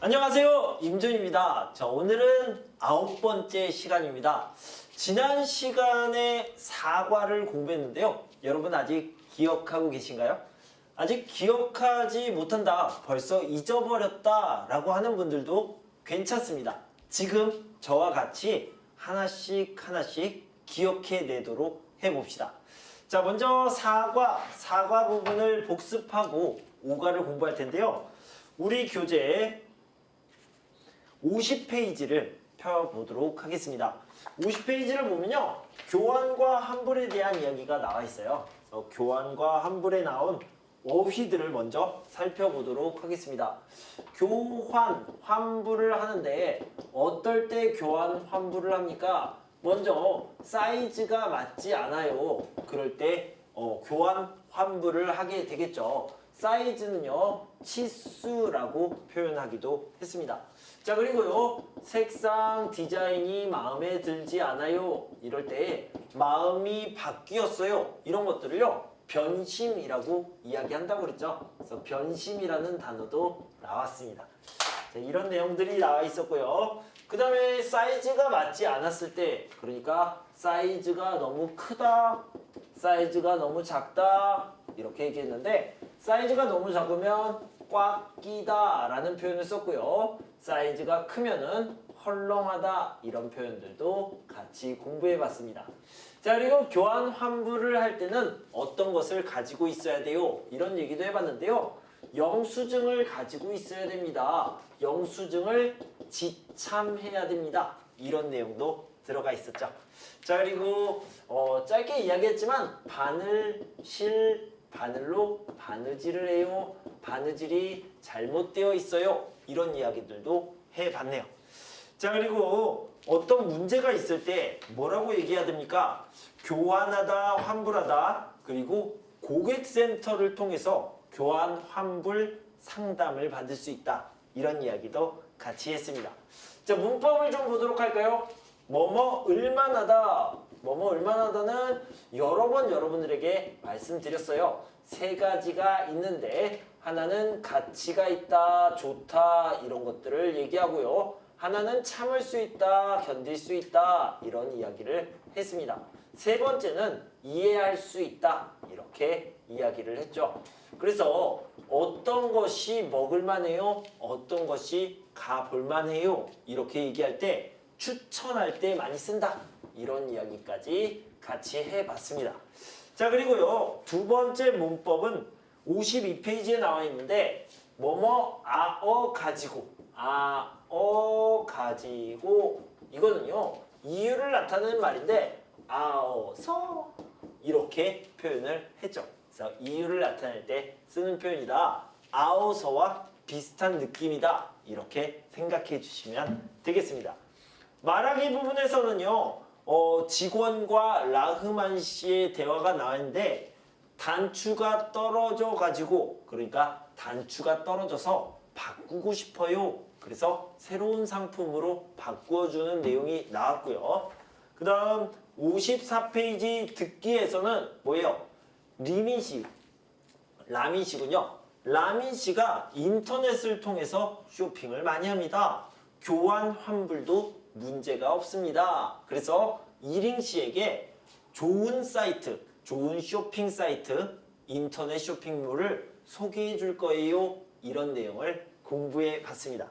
안녕하세요, 임준입니다. 자, 오늘은 9번째 시간입니다. 지난 시간에 사과를 공부했는데요. 여러분 아직 기억하고 계신가요? 아직 기억하지 못한다, 벌써 잊어버렸다 라고 하는 분들도 괜찮습니다. 지금 저와 같이 하나씩 기억해 내도록 해봅시다. 자, 먼저 사과 부분을 복습하고 오가를 공부할 텐데요. 우리 교재 50페이지를 펴보도록 하겠습니다. 50페이지를 보면요, 교환과 환불에 대한 이야기가 나와 있어요. 그래서 교환과 환불에 나온 어휘들을 먼저 살펴보도록 하겠습니다. 교환, 환불을 하는데 어떨 때 교환, 환불을 합니까? 먼저 사이즈가 맞지 않아요. 그럴 때 교환, 환불을 하게 되겠죠. 사이즈는요, 치수라고 표현하기도 했습니다. 자, 그리고요, 색상 디자인이 마음에 들지 않아요. 이럴 때 마음이 바뀌었어요. 이런 것들을요, 변심이라고 이야기한다고 그랬죠. 그래서 변심이라는 단어도 나왔습니다. 자, 이런 내용들이 나와 있었고요. 그 다음에 사이즈가 맞지 않았을 때, 그러니까 사이즈가 너무 크다, 사이즈가 너무 작다, 이렇게 얘기했는데, 사이즈가 너무 작으면 꽉 끼다 라는 표현을 썼고요. 사이즈가 크면은 헐렁하다, 이런 표현들도 같이 공부해 봤습니다. 자, 그리고 교환 환불을 할 때는 어떤 것을 가지고 있어야 돼요? 이런 얘기도 해봤는데요. 영수증을 가지고 있어야 됩니다. 영수증을 지참해야 됩니다. 이런 내용도 들어가 있었죠. 자, 그리고 짧게 이야기했지만 바늘로 바느질을 해요. 바느질이 잘못되어 있어요. 이런 이야기들도 해봤네요. 자, 그리고 어떤 문제가 있을 때 뭐라고 얘기해야 됩니까? 교환하다, 환불하다, 그리고 고객센터를 통해서 교환, 환불 상담을 받을 수 있다. 이런 이야기도 같이 했습니다. 자, 문법을 좀 보도록 할까요? 뭐뭐을만하다. 뭐뭐을만하다는 여러 번 여러분들에게 말씀드렸어요. 세 가지가 있는데, 하나는 가치가 있다, 좋다, 이런 것들을 얘기하고요. 하나는 참을 수 있다, 견딜 수 있다, 이런 이야기를 했습니다. 세 번째는 이해할 수 있다, 이렇게 이야기를 했죠. 그래서 어떤 것이 먹을만해요, 어떤 것이 가볼만해요, 이렇게 얘기할 때 추천할 때 많이 쓴다, 이런 이야기까지 같이 해봤습니다. 자, 그리고요, 두 번째 문법은 52페이지에 나와 있는데, 뭐뭐 가지고, 이거는요, 이유를 나타내는 말인데, 아어서, 이렇게 표현을 했죠. 그래서 이유를 나타낼 때 쓰는 표현이다, 아어서와 비슷한 느낌이다, 이렇게 생각해 주시면 되겠습니다. 말하기 부분에서는요, 직원과 라흐만 씨의 대화가 나왔는데, 단추가 떨어져 가지고, 그러니까 단추가 떨어져서 바꾸고 싶어요. 그래서 새로운 상품으로 바꾸어주는 내용이 나왔고요. 그 다음 54페이지 듣기에서는 뭐예요? 라민 씨군요. 라민 씨가 인터넷을 통해서 쇼핑을 많이 합니다. 교환 환불도 문제가 없습니다. 그래서 이링 씨에게 좋은 사이트, 좋은 쇼핑 사이트, 인터넷 쇼핑몰을 소개해 줄 거예요. 이런 내용을 공부해 봤습니다.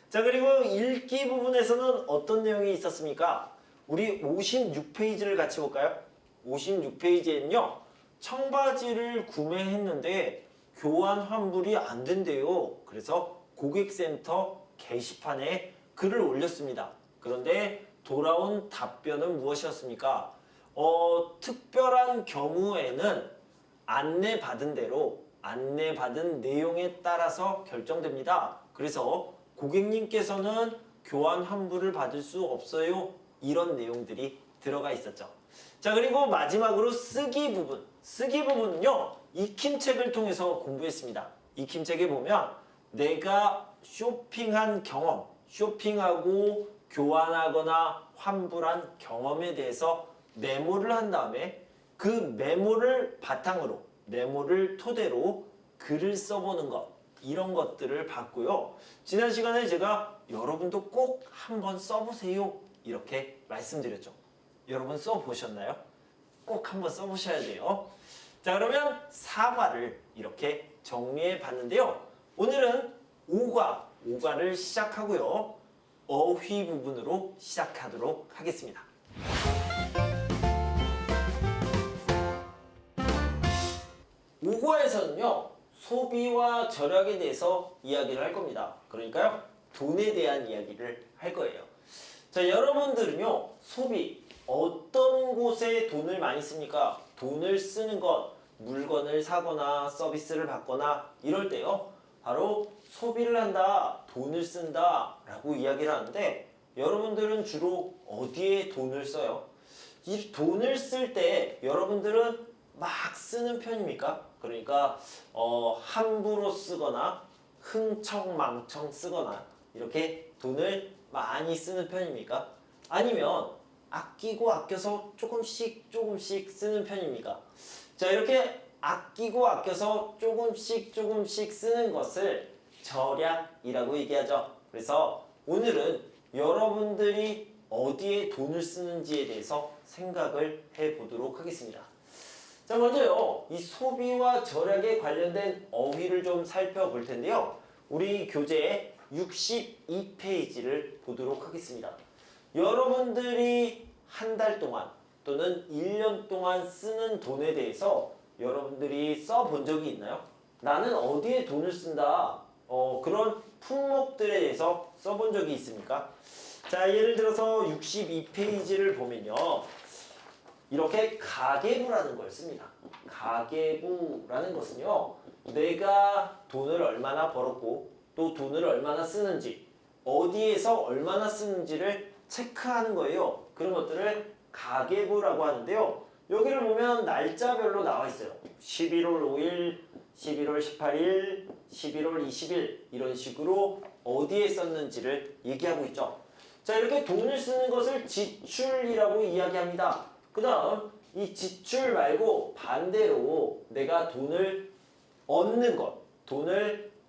자, 그리고 읽기 부분에서는 어떤 내용이 있었습니까? 우리 56페이지를 같이 볼까요? 56페이지에는요, 청바지를 구매했는데 교환 환불이 안 된대요. 그래서 고객센터 게시판에 글을 올렸습니다. 그런데 돌아온 답변은 무엇이었습니까? 특별한 경우에는 안내받은 대로, 안내받은 내용에 따라서 결정됩니다. 그래서 고객님께서는 교환 환불을 받을 수 없어요. 이런 내용들이 들어가 있었죠. 자, 그리고 마지막으로 쓰기 부분. 쓰기 부분은요, 익힘책을 통해서 공부했습니다. 익힘책에 보면 내가 쇼핑한 경험, 쇼핑하고 교환하거나 환불한 경험에 대해서 메모를 한 다음에 그 메모를 바탕으로, 메모를 토대로 글을 써보는 것, 이런 것들을 봤고요. 지난 시간에 제가 여러분도 꼭 한번 써보세요 이렇게 말씀드렸죠. 여러분 써보셨나요? 꼭 한번 써보셔야 돼요. 자, 그러면 사과를 이렇게 정리해 봤는데요. 오늘은 오과를 시작하고요. 어휘 부분으로 시작하도록 하겠습니다. 오과에서는요, 소비와 절약에 대해서 이야기를 할 겁니다. 그러니까요, 돈에 대한 이야기를 할 거예요. 자, 여러분들은요, 소비, 어떤 곳에 돈을 많이 씁니까? 돈을 쓰는 것, 물건을 사거나 서비스를 받거나 이럴 때요, 바로 소비를 한다, 돈을 쓴다 라고 이야기를 하는데, 여러분들은 주로 어디에 돈을 써요? 이 돈을 쓸 때 여러분들은 막 쓰는 편입니까? 그러니까 함부로 쓰거나 흥청망청 쓰거나 이렇게 돈을 많이 쓰는 편입니까? 아니면 아끼고 아껴서 조금씩 쓰는 편입니까? 자, 이렇게 아끼고 아껴서 조금씩 쓰는 것을 절약이라고 얘기하죠. 그래서 오늘은 여러분들이 어디에 돈을 쓰는지에 대해서 생각을 해보도록 하겠습니다. 자, 먼저요, 이 소비와 절약에 관련된 어휘를 좀 살펴볼 텐데요. 우리 교재 62페이지를 보도록 하겠습니다. 여러분들이 한 달 동안 또는 1년 동안 쓰는 돈에 대해서 여러분들이 써본 적이 있나요? 나는 어디에 돈을 쓴다. 그런 품목들에 대해서 써본 적이 있습니까? 자, 예를 들어서 62페이지를 보면요. 이렇게 가계부라는 걸 씁니다. 가계부라는 것은요, 내가 돈을 얼마나 벌었고 또 돈을 얼마나 쓰는지, 어디에서 얼마나 쓰는지를 체크하는 거예요. 그런 것들을 가계부라고 하는데요. 여기를 보면 날짜별로 나와 있어요. 11월 5일, 11월 18일, 11월 20일 이런 식으로 어디에 썼는지를 얘기하고 있죠. 자, 이렇게 돈을 쓰는 것을 지출이라고 이야기합니다. 그 다음 이 지출 말고 반대로 내가 돈을 얻는 것,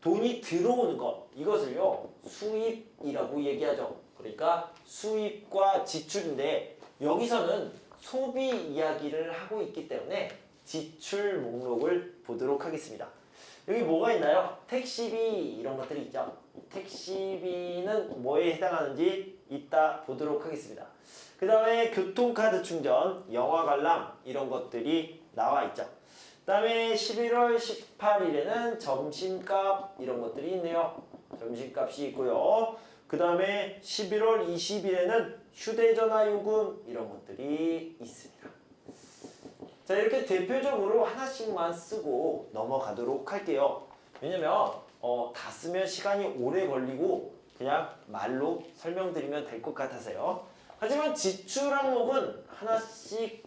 돈이 들어오는 것, 이것을요 수입이라고 얘기하죠. 그러니까 수입과 지출인데 여기서는 소비 이야기를 하고 있기 때문에 지출 목록을 보도록 하겠습니다. 여기 뭐가 있나요? 택시비 이런 것들이 있죠. 택시비는 뭐에 해당하는지 이따 보도록 하겠습니다. 그 다음에 교통카드 충전, 영화 관람 이런 것들이 나와 있죠. 그 다음에 11월 18일에는 점심값 이런 것들이 있네요. 점심값이 있고요. 그 다음에 11월 20일에는 휴대전화 요금 이런 것들이 있습니다. 자, 이렇게 대표적으로 하나씩만 쓰고 넘어가도록 할게요. 왜냐면 다 쓰면 시간이 오래 걸리고 그냥 말로 설명드리면 될 것 같아서요. 하지만 지출 항목은 하나씩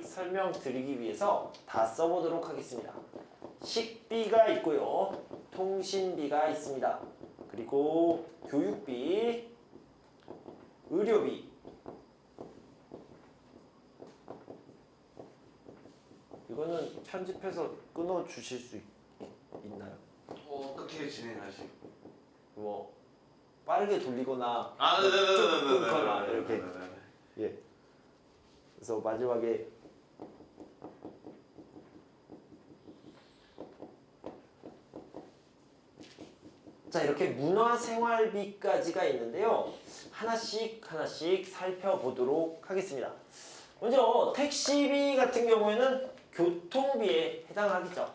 설명드리기 위해서 다 써보도록 하겠습니다. 식비가 있고요. 통신비가 있습니다. 그리고 교육비, 의료비, 이거는 편집해서 끊어 주실 수 있나요? 어떻게 진행하시고? 뭐 빠르게 돌리거나 네네네네네. 끊거나 이렇게. 예. 그래서 마지막에 자, 이렇게 문화생활비까지가 있는데요. 하나씩 살펴보도록 하겠습니다. 먼저 택시비 같은 경우에는 교통비에 해당하겠죠.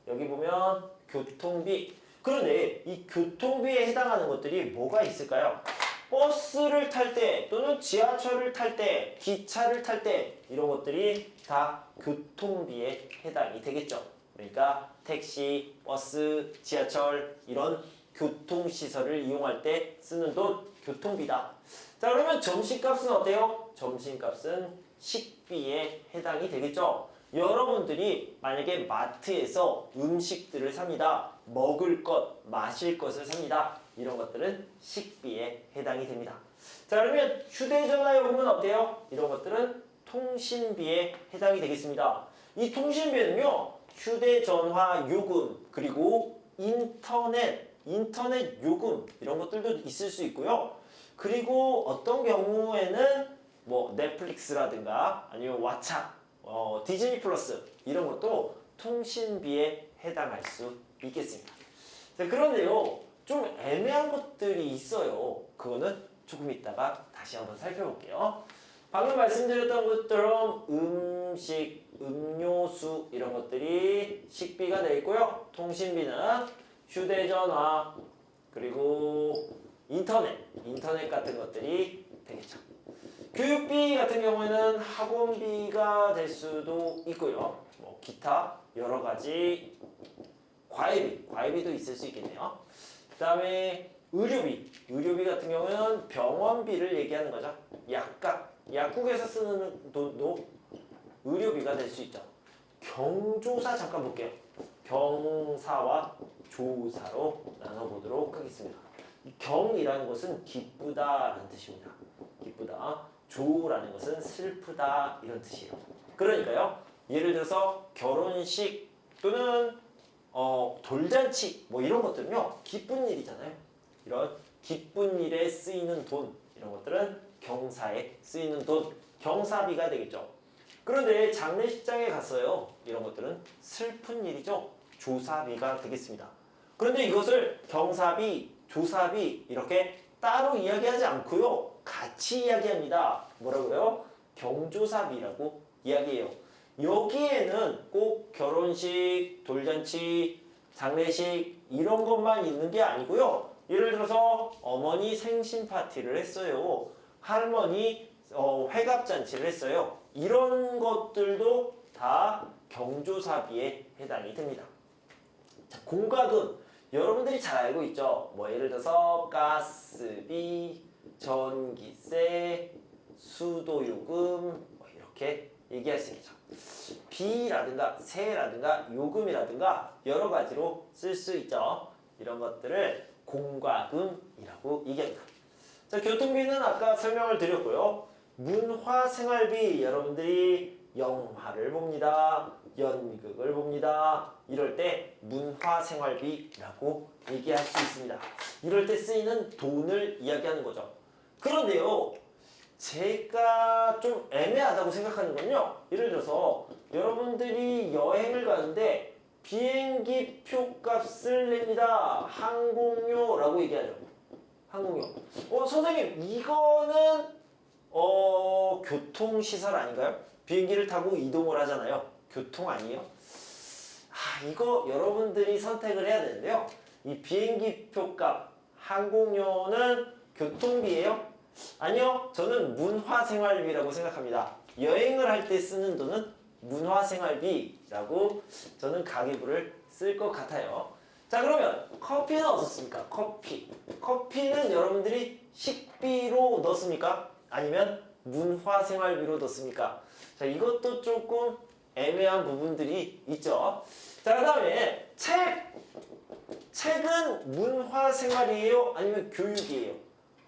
여기 보면 교통비. 그런데 이 교통비에 해당하는 것들이 뭐가 있을까요? 버스를 탈 때 또는 지하철을 탈 때, 기차를 탈 때 이런 것들이 다 교통비에 해당이 되겠죠. 그러니까 택시, 버스, 지하철 이런 교통시설을 이용할 때 쓰는 돈 교통비다. 자, 그러면 점심값은 어때요? 점심값은 식비에 해당이 되겠죠. 여러분들이 만약에 마트에서 음식들을 삽니다. 먹을 것, 마실 것을 삽니다. 이런 것들은 식비에 해당이 됩니다. 자, 그러면 휴대전화 요금은 어때요? 이런 것들은 통신비에 해당이 되겠습니다. 이 통신비는요, 휴대전화 요금 그리고 인터넷 요금 이런 것들도 있을 수 있고요. 그리고 어떤 경우에는 뭐 넷플릭스라든가 아니면 왓챠, 디즈니 플러스 이런 것도 통신비에 해당할 수 있겠습니다. 자, 그런데요, 좀 애매한 것들이 있어요. 그거는 조금 이따가 다시 한번 살펴볼게요. 방금 말씀드렸던 것처럼 음식, 음료수 이런 것들이 식비가 되어 있고요. 통신비는 휴대전화 그리고 인터넷 같은 것들이 되겠죠. 교육비 같은 경우에는 학원비가 될 수도 있고요. 뭐 기타 여러 가지 과외비도 있을 수 있겠네요. 그 다음에 의료비 같은 경우는 병원비를 얘기하는 거죠. 약국에서 쓰는 돈도 의료비가 될 수 있죠. 경조사 잠깐 볼게요. 경사와 조사로 나눠보도록 하겠습니다. 경이라는 것은 기쁘다라는 뜻입니다. 기쁘다. 조라는 것은 슬프다 이런 뜻이에요. 그러니까요. 예를 들어서 결혼식 또는 돌잔치 뭐 이런 것들은요. 기쁜 일이잖아요. 이런 기쁜 일에 쓰이는 돈 이런 것들은 경사에 쓰이는 돈, 경사비가 되겠죠. 그런데 장례식장에 갔어요. 이런 것들은 슬픈 일이죠. 조사비가 되겠습니다. 그런데 이것을 경사비, 조사비 이렇게 따로 이야기하지 않고요. 같이 이야기합니다. 뭐라고요? 경조사비라고 이야기해요. 여기에는 꼭 결혼식, 돌잔치, 장례식 이런 것만 있는 게 아니고요. 예를 들어서 어머니 생신 파티를 했어요. 할머니 회갑잔치를 했어요. 이런 것들도 다 경조사비에 해당이 됩니다. 자, 공과금 여러분들이 잘 알고 있죠. 뭐 예를 들어서 가스비, 전기세, 수도요금 뭐 이렇게 얘기할 수 있죠. 비라든가 세라든가 요금이라든가 여러 가지로 쓸 수 있죠. 이런 것들을 공과금이라고 얘기합니다. 자, 교통비는 아까 설명을 드렸고요. 문화생활비 여러분들이 영화를 봅니다. 연극을 봅니다. 이럴 때 문화생활비라고 얘기할 수 있습니다. 이럴 때 쓰이는 돈을 이야기하는 거죠. 그런데요. 제가 좀 애매하다고 생각하는 건요. 예를 들어서 여러분들이 여행을 가는데 비행기 표값을 냅니다. 항공료라고 얘기하죠. 항공료. 선생님 이거는 교통시설 아닌가요? 비행기를 타고 이동을 하잖아요. 교통 아니에요? 이거 여러분들이 선택을 해야 되는데요. 이 비행기 표값, 항공료는 교통비예요? 아니요. 저는 문화생활비라고 생각합니다. 여행을 할 때 쓰는 돈은 문화생활비라고 저는 가계부를 쓸 것 같아요. 자, 그러면 커피는 어떻습니까? 커피는 여러분들이 식비로 넣습니까? 아니면 문화생활비로 넣습니까? 자, 이것도 조금 애매한 부분들이 있죠. 자, 그 다음에 책은 문화생활이에요? 아니면 교육이에요?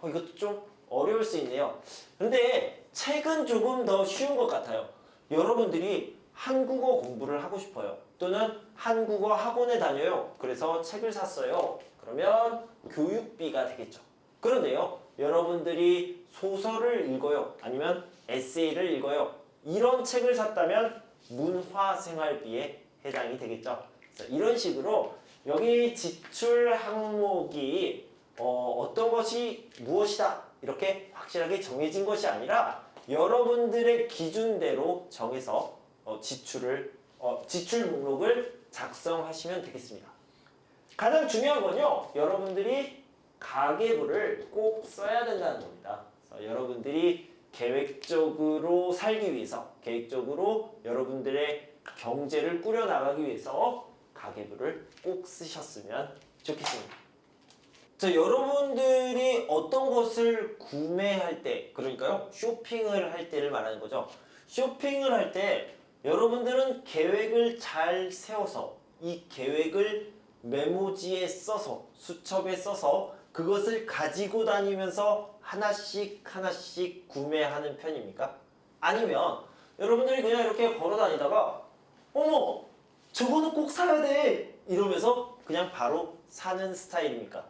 이것도 좀 어려울 수 있네요. 근데 책은 조금 더 쉬운 것 같아요. 여러분들이 한국어 공부를 하고 싶어요. 또는 한국어 학원에 다녀요. 그래서 책을 샀어요. 그러면 교육비가 되겠죠. 그런데요. 여러분들이 소설을 읽어요. 아니면 에세이를 읽어요. 이런 책을 샀다면 문화생활비에 해당이 되겠죠. 이런 식으로 여기 지출 항목이 어떤 것이 무엇이다 이렇게 확실하게 정해진 것이 아니라 여러분들의 기준대로 정해서 지출 목록을 작성하시면 되겠습니다. 가장 중요한 건요. 여러분들이 가계부를 꼭 써야 된다는 겁니다. 여러분들이 계획적으로 살기 위해서 계획적으로 여러분들의 경제를 꾸려나가기 위해서 가계부를 꼭 쓰셨으면 좋겠습니다. 자, 여러분들이 어떤 것을 구매할 때, 그러니까요, 쇼핑을 할 때를 말하는 거죠. 쇼핑을 할 때 여러분들은 계획을 잘 세워서 이 계획을 메모지에 써서 수첩에 써서 그것을 가지고 다니면서 하나씩 하나씩 구매하는 편입니까? 아니면 여러분들이 그냥 이렇게 걸어 다니다가 어머! 저거는 꼭 사야 돼 이러면서 그냥 바로 사는 스타일입니까?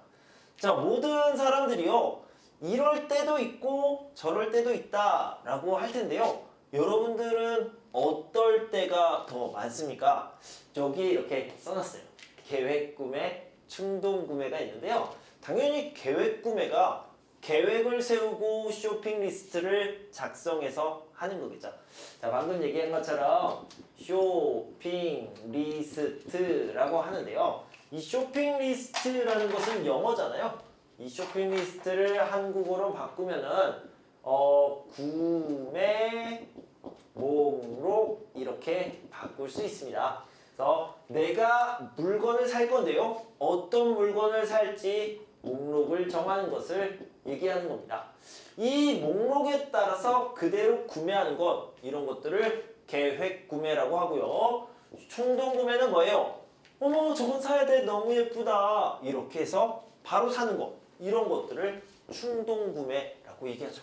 자, 모든 사람들이요 이럴 때도 있고 저럴 때도 있다라고 할 텐데요. 여러분들은 어떨 때가 더 많습니까? 저기 이렇게 써놨어요. 계획 구매, 충동 구매가 있는데요. 당연히 계획 구매가 계획을 세우고 쇼핑 리스트를 작성해서 하는 거겠죠. 자, 방금 얘기한 것처럼 쇼핑 리스트라고 하는데요. 이 쇼핑 리스트라는 것은 영어잖아요. 이 쇼핑 리스트를 한국어로 바꾸면은 구매 목록 이렇게 바꿀 수 있습니다. 그래서 내가 물건을 살 건데요. 어떤 물건을 살지 목록을 정하는 것을 얘기하는 겁니다. 이 목록에 따라서 그대로 구매하는 것 이런 것들을 계획 구매라고 하고요. 충동 구매는 뭐예요? 어머 저건 사야 돼 너무 예쁘다 이렇게 해서 바로 사는 것 이런 것들을 충동 구매라고 얘기하죠.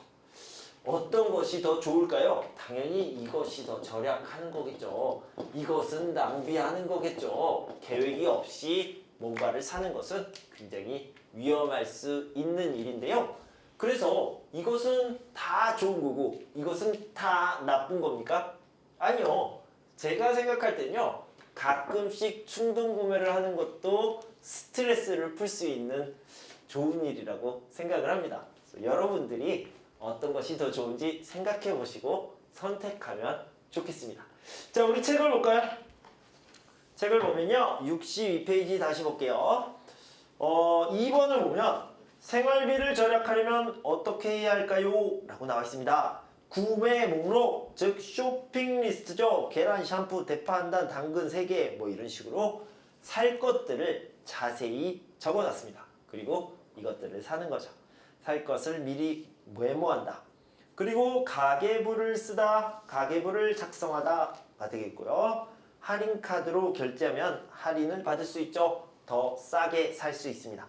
어떤 것이 더 좋을까요? 당연히 이것이 더 절약하는 거겠죠. 이것은 낭비하는 거겠죠. 계획이 없이 뭔가를 사는 것은 굉장히 위험할 수 있는 일인데요. 그래서 이것은 다 좋은 거고 이것은 다 나쁜 겁니까? 아니요. 제가 생각할 때는요. 가끔씩 충동 구매를 하는 것도 스트레스를 풀 수 있는 좋은 일이라고 생각을 합니다. 그래서 여러분들이 어떤 것이 더 좋은지 생각해 보시고 선택하면 좋겠습니다. 자, 우리 책을 볼까요? 책을 보면요. 62페이지 다시 볼게요. 2번을 보면 생활비를 절약하려면 어떻게 해야 할까요? 라고 나와 있습니다. 구매 목록, 즉 쇼핑 리스트죠. 계란, 샴푸, 대파 한 단, 당근 3개 뭐 이런 식으로 살 것들을 자세히 적어놨습니다. 그리고 이것들을 사는 거죠. 살 것을 미리 메모한다. 그리고 가계부를 쓰다, 가계부를 작성하다가 되겠고요. 할인 카드로 결제하면 할인을 받을 수 있죠. 더 싸게 살 수 있습니다.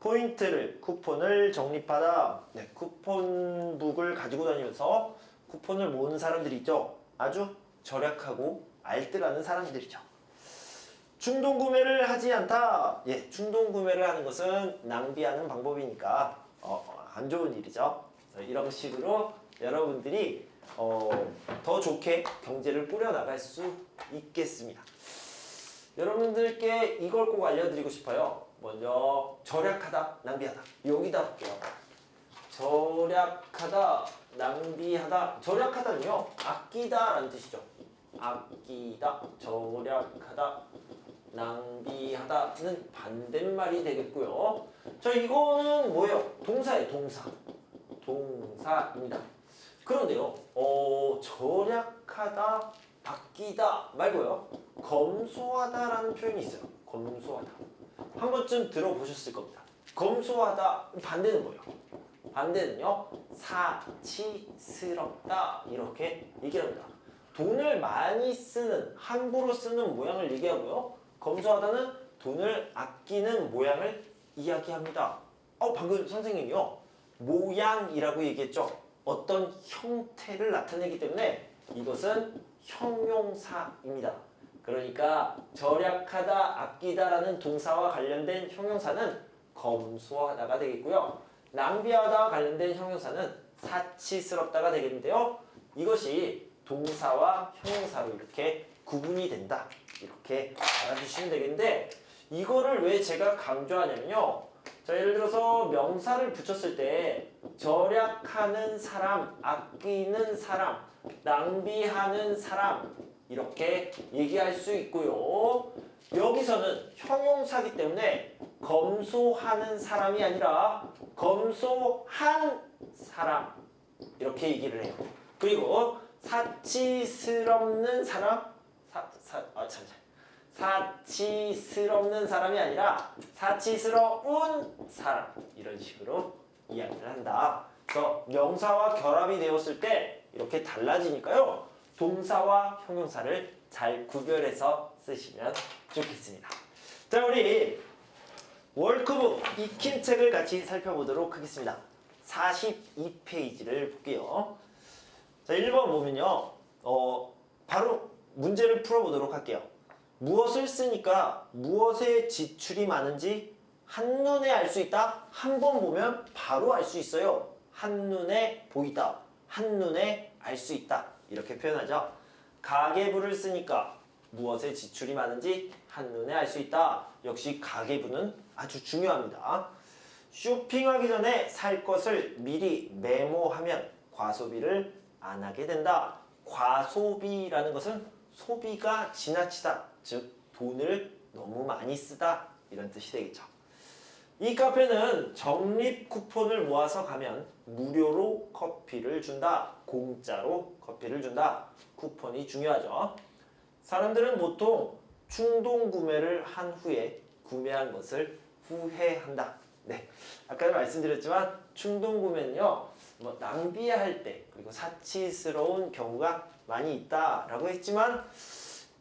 포인트를, 쿠폰을 적립하다. 네, 쿠폰북을 가지고 다니면서 쿠폰을 모으는 사람들이 있죠. 아주 절약하고 알뜰하는 사람들이죠. 충동 구매를 하지 않다. 예, 충동 구매를 하는 것은 낭비하는 방법이니까 안 좋은 일이죠. 그래서 이런 식으로 여러분들이 더 좋게 경제를 꾸려나갈 수 있겠습니다. 여러분들께 이걸 꼭 알려드리고 싶어요. 먼저 절약하다, 낭비하다. 여기다 볼게요. 절약하다, 낭비하다. 절약하다는요, 아끼다라는 뜻이죠. 아끼다, 절약하다, 낭비하다는 반대말이 되겠고요. 자, 이거는 뭐예요? 동사예요, 동사. 동사입니다. 그런데요, 절약하다, 아끼다 말고요. 검소하다라는 표현이 있어요. 검소하다. 한 번쯤 들어보셨을 겁니다. 검소하다 반대는 뭐예요? 반대는요. 사치스럽다 이렇게 얘기를 합니다. 돈을 많이 쓰는, 함부로 쓰는 모양을 얘기하고요. 검소하다는 돈을 아끼는 모양을 이야기합니다. 방금 선생님이요. 모양이라고 얘기했죠. 어떤 형태를 나타내기 때문에 이것은 형용사입니다. 그러니까 절약하다, 아끼다라는 동사와 관련된 형용사는 검소하다가 되겠고요. 낭비하다와 관련된 형용사는 사치스럽다가 되겠는데요. 이것이 동사와 형용사로 이렇게 구분이 된다. 이렇게 알아주시면 되겠는데 이거를 왜 제가 강조하냐면요. 자, 예를 들어서 명사를 붙였을 때 절약하는 사람, 아끼는 사람, 낭비하는 사람 이렇게 얘기할 수 있고요. 여기서는 형용사기 때문에 검소하는 사람이 아니라 검소한 사람 이렇게 얘기를 해요. 그리고 사치스럽는 사람 사치스럽는 사람이 아니라 사치스러운 사람 이런 식으로 이야기를 한다. 그래서 명사와 결합이 되었을 때 이렇게 달라지니까요. 동사와 형용사를 잘 구별해서 쓰시면 좋겠습니다. 자, 우리 월크북 익힌 책을 같이 살펴보도록 하겠습니다. 42페이지를 볼게요. 자, 1번 보면요. 바로 문제를 풀어보도록 할게요. 무엇을 쓰니까 무엇의 지출이 많은지 한눈에 알 수 있다. 한 번 보면 바로 알 수 있어요. 한눈에 보이다. 한눈에 알 수 있다. 이렇게 표현하죠. 가계부를 쓰니까 무엇의 지출이 많은지 한눈에 알 수 있다. 역시 가계부는 아주 중요합니다. 쇼핑하기 전에 살 것을 미리 메모하면 과소비를 안 하게 된다. 과소비라는 것은 소비가 지나치다, 즉 돈을 너무 많이 쓰다 이런 뜻이 되겠죠. 이 카페는 적립 쿠폰을 모아서 가면 무료로 커피를 준다. 공짜로 커피를 준다. 쿠폰이 중요하죠. 사람들은 보통 충동 구매를 한 후에 구매한 것을 후회한다. 네, 아까 말씀드렸지만 충동 구매는요, 뭐 낭비할 때 그리고 사치스러운 경우가 많이 있다라고 했지만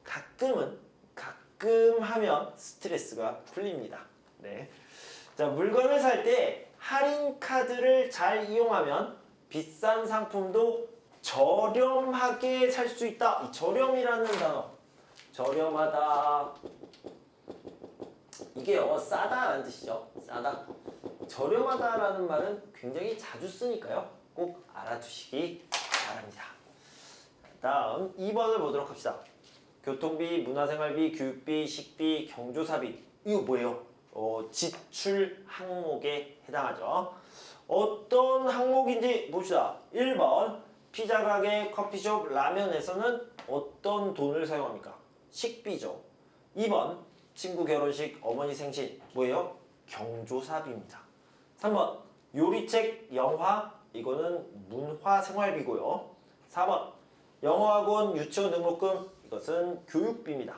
가끔 하면 스트레스가 풀립니다. 네, 자 물건을 살 때 할인 카드를 잘 이용하면 비싼 상품도 저렴하게 살 수 있다. 이 저렴이라는 단어, 저렴하다. 이게 싸다라는 뜻이죠. 싸다. 저렴하다라는 말은 굉장히 자주 쓰니까요. 꼭 알아두시기 바랍니다. 다음 2번을 보도록 합시다. 교통비, 문화생활비, 교육비, 식비, 경조사비. 이거 뭐예요? 지출 항목에 해당하죠. 어떤 항목인지 봅시다. 1번 피자 가게, 커피숍, 라면에서는 어떤 돈을 사용합니까? 식비죠. 2번 친구 결혼식, 어머니 생신. 뭐예요? 경조사비입니다. 3번 요리책, 영화. 이거는 문화생활비고요. 4번 영어학원, 유치원 등록금. 이것은 교육비입니다.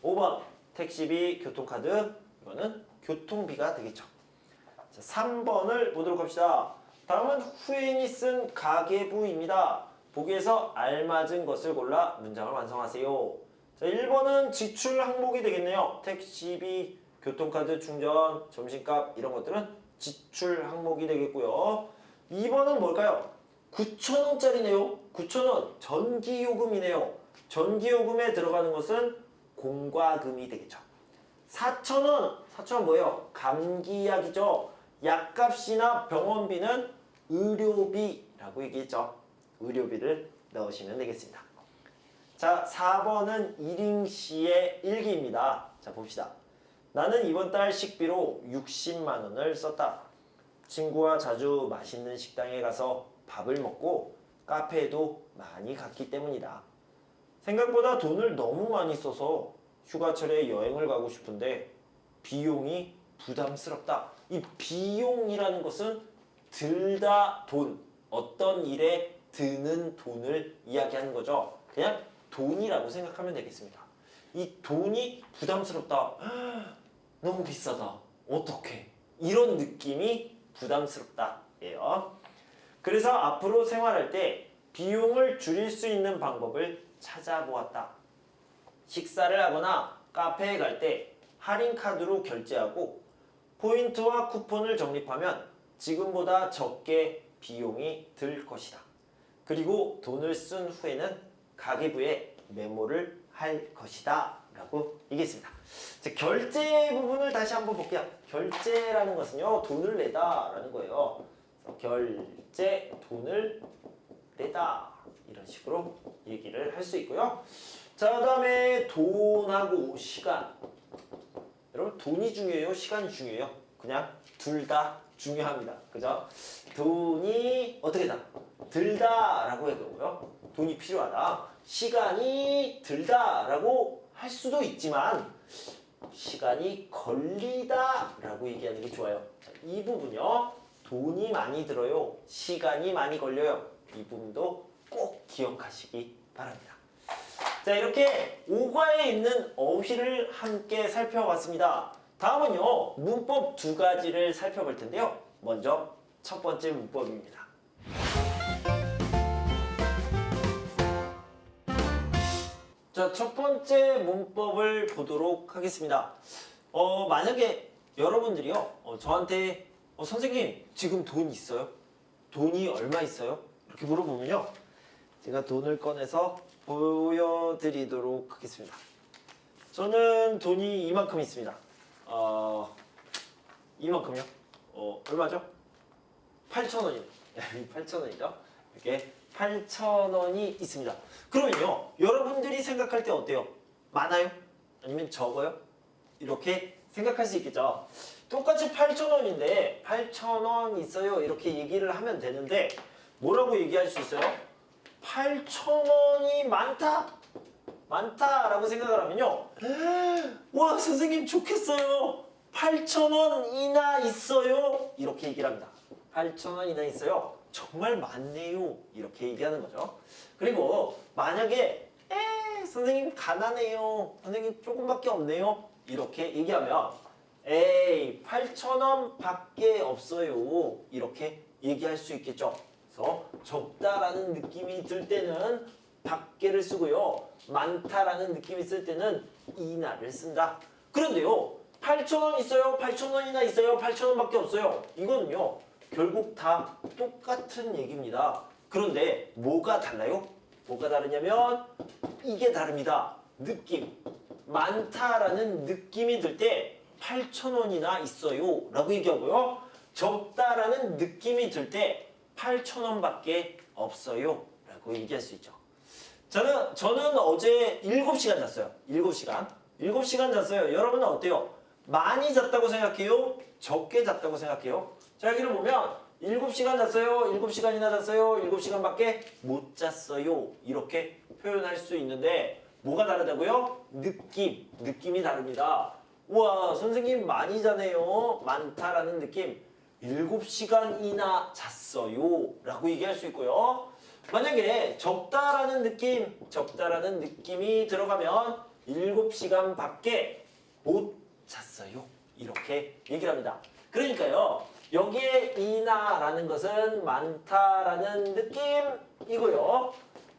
5번 택시비, 교통카드. 이거는 교통비가 되겠죠. 자, 3번을 보도록 합시다. 다음은 후엔이 쓴 가계부입니다. 보기에서 알맞은 것을 골라 문장을 완성하세요. 자, 1번은 지출 항목이 되겠네요. 택시비, 교통카드 충전, 점심값 이런 것들은 지출 항목이 되겠고요. 2번은 뭘까요? 9,000원짜리네요. 9,000원 전기요금이네요. 전기요금에 들어가는 것은 공과금이 되겠죠. 4,000원, 4,000원 뭐예요? 감기약이죠. 약값이나 병원비는 의료비라고 얘기했죠. 의료비를 넣으시면 되겠습니다. 자, 4번은 이링씨의 일기입니다. 자, 봅시다. 나는 이번 달 식비로 60만 원을 썼다. 친구와 자주 맛있는 식당에 가서 밥을 먹고 카페에도 많이 갔기 때문이다. 생각보다 돈을 너무 많이 써서 휴가철에 여행을 가고 싶은데 비용이 부담스럽다. 이 비용이라는 것은 들다 돈, 어떤 일에 드는 돈을 이야기하는 거죠. 그냥 돈이라고 생각하면 되겠습니다. 이 돈이 부담스럽다. 너무 비싸다. 어떡해. 이런 느낌이 부담스럽다. 예요. 그래서 앞으로 생활할 때 비용을 줄일 수 있는 방법을 찾아보았다. 식사를 하거나 카페에 갈 때 할인 카드로 결제하고 포인트와 쿠폰을 적립하면 지금보다 적게 비용이 들 것이다. 그리고 돈을 쓴 후에는 가계부에 메모를 할 것이다 라고 얘기했습니다. 자, 결제 부분을 다시 한번 볼게요. 결제라는 것은요, 돈을 내다 라는 거예요. 결제, 돈을 내다 이런 식으로 얘기를 할 수 있고요. 자, 그 다음에 돈하고 시간. 여러분, 돈이 중요해요? 시간이 중요해요? 그냥 둘 다 중요합니다. 그죠? 돈이 어떻게 다? 들다 라고 해도고요. 돈이 필요하다. 시간이 들다 라고 할 수도 있지만 시간이 걸리다 라고 얘기하는 게 좋아요. 자, 이 부분요. 돈이 많이 들어요. 시간이 많이 걸려요. 이 부분도 꼭 기억하시기 바랍니다. 자, 이렇게 오과에 있는 어휘를 함께 살펴봤습니다. 다음은요, 문법 두 가지를 살펴볼 텐데요. 먼저 첫 번째 문법입니다. 자, 첫 번째 문법을 보도록 하겠습니다. 만약에 여러분들이요, 저한테 선생님, 지금 돈 있어요? 돈이 얼마 있어요? 이렇게 물어보면요, 제가 돈을 꺼내서 보여드리도록 하겠습니다. 저는 돈이 이만큼 있습니다. 이만큼요? 얼마죠? 8,000원이요. 8,000원이죠. 이렇게 8,000원이 있습니다. 그러면요, 여러분들이 생각할 때 어때요? 많아요? 아니면 적어요? 이렇게 생각할 수 있겠죠. 똑같이 8,000원인데 8,000원 있어요. 이렇게 얘기를 하면 되는데 뭐라고 얘기할 수 있어요? 8,000원이 많다? 많다라고 생각을 하면요. 와, 선생님 좋겠어요. 8,000원이나 있어요. 이렇게 얘기를 합니다. 8,000원이나 있어요. 정말 많네요. 이렇게 얘기하는 거죠. 그리고 만약에 선생님 가난해요. 선생님 조금밖에 없네요. 이렇게 얘기하면 에이 8,000원 밖에 없어요. 이렇게 얘기할 수 있겠죠. 그래서 적다라는 느낌이 들 때는 밖에를 쓰고요. 많다라는 느낌이 있을 때는 이나를 쓴다. 그런데요. 8,000원 있어요. 8,000원이나 있어요. 8,000원밖에 없어요. 이거는요. 결국 다 똑같은 얘기입니다. 그런데 뭐가 달라요? 뭐가 다르냐면 이게 다릅니다. 느낌. 많다라는 느낌이 들 때 8,000원이나 있어요 라고 얘기하고요. 적다라는 느낌이 들 때 8,000원밖에 없어요 라고 얘기할 수 있죠. 저는 어제 7시간 잤어요. 7시간. 7시간 잤어요. 여러분은 어때요? 많이 잤다고 생각해요? 적게 잤다고 생각해요? 자, 여기를 보면 7시간 잤어요. 7시간이나 잤어요. 7시간밖에 못 잤어요. 이렇게 표현할 수 있는데 뭐가 다르다고요? 느낌이 다릅니다. 우와, 선생님 많이 자네요. 많다라는 느낌. 7시간이나 잤어요. 라고 얘기할 수 있고요. 만약에 적다라는 느낌이 들어가면 7시간밖에 못 잤어요. 이렇게 얘기를 합니다. 그러니까요. 여기에 이나라는 것은 많다라는 느낌이고요.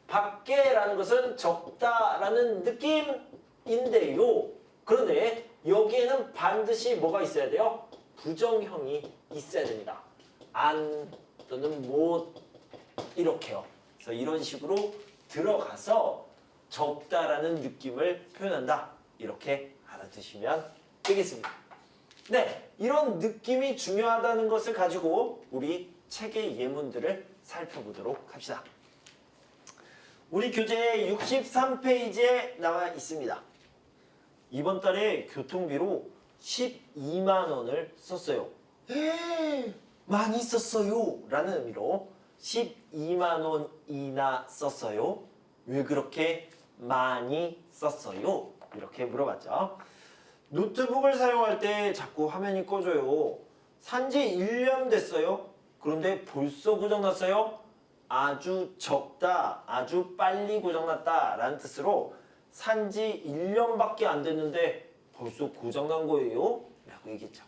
밖에라는 것은 적다라는 느낌인데요. 그런데 여기에는 반드시 뭐가 있어야 돼요? 부정형이 있어야 됩니다. 안 또는 못 이렇게요. 그래서 이런 식으로 들어가서 적다라는 느낌을 표현한다. 이렇게 알아두시면 되겠습니다. 네, 이런 느낌이 중요하다는 것을 가지고 우리 책의 예문들을 살펴보도록 합시다. 우리 교재 63페이지에 나와 있습니다. 이번 달에 교통비로 12만 원을 썼어요. 많이 썼어요 라는 의미로 12만 원이나 썼어요. 왜 그렇게 많이 썼어요? 이렇게 물어봤죠. 노트북을 사용할 때 자꾸 화면이 꺼져요. 산지 1년 됐어요. 그런데 벌써 고장났어요. 아주 적다, 아주 빨리 고장났다 라는 뜻으로 산지 1년밖에 안 됐는데 벌써 고장난 거예요? 라고 얘기했죠.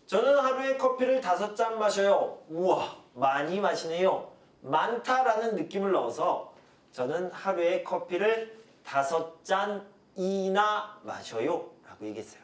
저는 하루에 커피를 5잔 마셔요. 우와, 많이 마시네요. 많다라는 느낌을 넣어서 저는 하루에 커피를 5잔이나 마셔요. 라고 얘기했어요.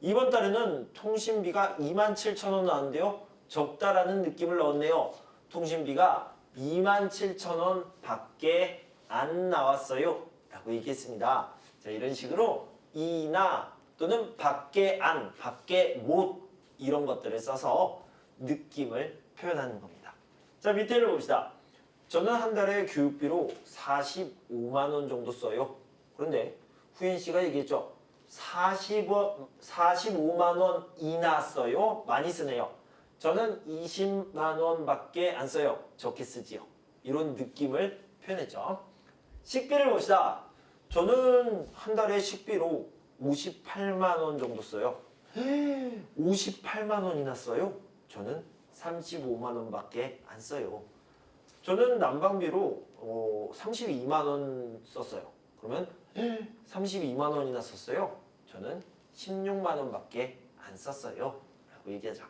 이번 달에는 통신비가 27,000원 나왔는데요. 적다라는 느낌을 넣었네요. 통신비가 27,000원 밖에 안 나왔어요. 라고 얘기했습니다. 자, 이런 식으로 이나 또는 밖에 안, 밖에 못 이런 것들을 써서 느낌을 표현하는 겁니다. 자, 밑에를 봅시다. 저는 한 달에 교육비로 45만 원 정도 써요. 그런데 후인 씨가 얘기했죠. 45만 원이나 써요. 많이 쓰네요. 저는 20만 원밖에 안 써요. 적게 쓰지요. 이런 느낌을 표현했죠. 식비를 봅시다. 저는 한 달에 식비로 58만 원 정도 써요. 58만 원이나 써요? 저는 35만 원밖에 안 써요. 저는 난방비로 32만 원 썼어요. 그러면 32만 원이나 썼어요? 저는 16만 원밖에 안 썼어요. 라고 얘기하자.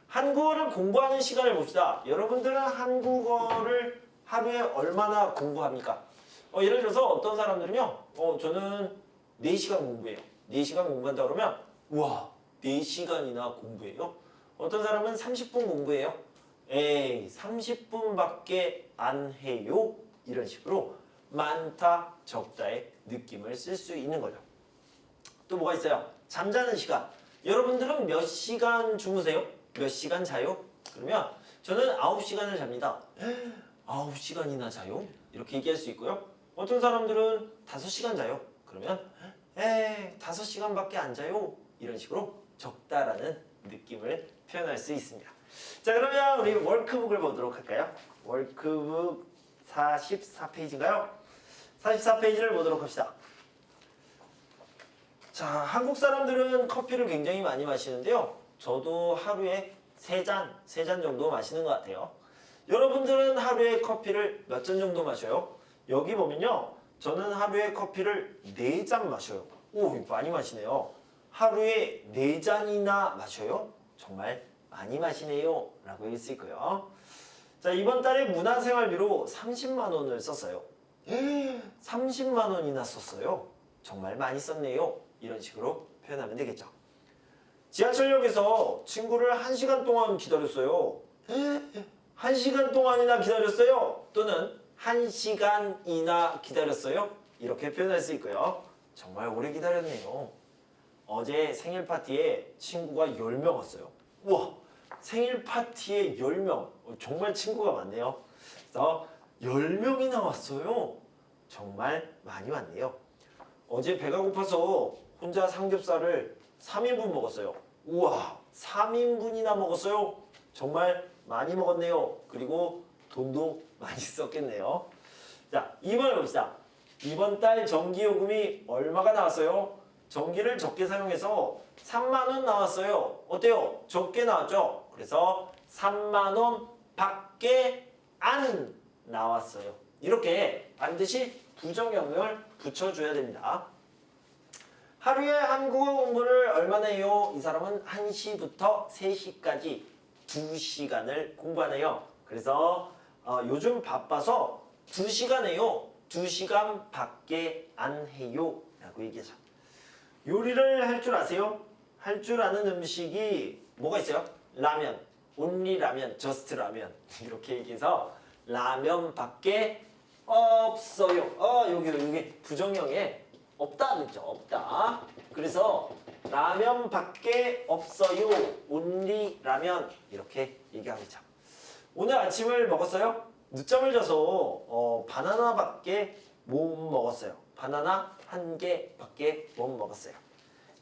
한국어를 공부하는 시간을 봅시다. 여러분들은 한국어를 하루에 얼마나 공부합니까? 예를 들어서 어떤 사람들은요. 저는 4시간 공부해요. 4시간 공부한다 그러면 우와 4시간이나 공부해요? 어떤 사람은 30분 공부해요? 에이 30분밖에 안 해요? 이런 식으로 많다 적다의 느낌을 쓸 수 있는 거죠. 또 뭐가 있어요? 잠자는 시간. 여러분들은 몇 시간 주무세요? 몇 시간 자요? 그러면 저는 9시간을 잡니다. 9시간이나 자요? 이렇게 얘기할 수 있고요. 어떤 사람들은 5시간 자요. 그러면 5시간밖에 안 자요. 이런 식으로 적다라는 느낌을 표현할 수 있습니다. 자, 그러면 우리 월크북을 보도록 할까요? 월크북 44페이지인가요? 44페이지를 보도록 합시다. 자, 한국 사람들은 커피를 굉장히 많이 마시는데요. 저도 하루에 3잔 정도 마시는 것 같아요. 여러분들은 하루에 커피를 몇 잔 정도 마셔요? 여기 보면요. 저는 하루에 커피를 4잔 마셔요. 오, 많이 마시네요. 하루에 4잔이나 마셔요? 정말 많이 마시네요. 라고 얘기할 수 있고요. 자, 이번 달에 문화생활비로 30만 원을 썼어요. 30만 원이나 썼어요. 정말 많이 썼네요. 이런 식으로 표현하면 되겠죠. 지하철역에서 친구를 1시간 동안 기다렸어요. 1시간 동안이나 기다렸어요. 또는 1시간이나 기다렸어요. 이렇게 표현할 수 있고요. 정말 오래 기다렸네요. 어제 생일 파티에 친구가 10명 왔어요. 우와, 생일 파티에 10명. 정말 친구가 많네요. 그래서 10명이나 왔어요. 정말 많이 왔네요. 어제 배가 고파서 혼자 삼겹살을 3인분 먹었어요. 우와, 3인분이나 먹었어요. 정말 많이 먹었네요. 그리고 돈도 많이 썼겠네요. 자, 2번 해봅시다. 이번 달 전기요금이 얼마가 나왔어요? 전기를 적게 사용해서 3만 원 나왔어요. 어때요? 적게 나왔죠? 그래서 3만 원 밖에 안 나왔어요. 이렇게 반드시 부정형을 붙여줘야 됩니다. 하루에 한국어 공부를 얼마나 해요? 이 사람은 1시부터 3시까지 2시간을 공부하네요. 그래서 요즘 바빠서 2시간 해요. 2시간 밖에 안 해요. 라고 얘기하죠. 요리를 할 줄 아세요? 할 줄 아는 음식이 뭐가 있어요? 라면, 온리 라면, 저스트 라면 이렇게 얘기해서 라면밖에 없어요. 여기 부정형에 없다 그랬죠? 없다. 그래서 라면밖에 없어요. 온리 라면 이렇게 얘기하고 있죠. 오늘 아침을 먹었어요? 늦잠을 자서 바나나밖에 못 먹었어요. 바나나 1개밖에 못 먹었어요.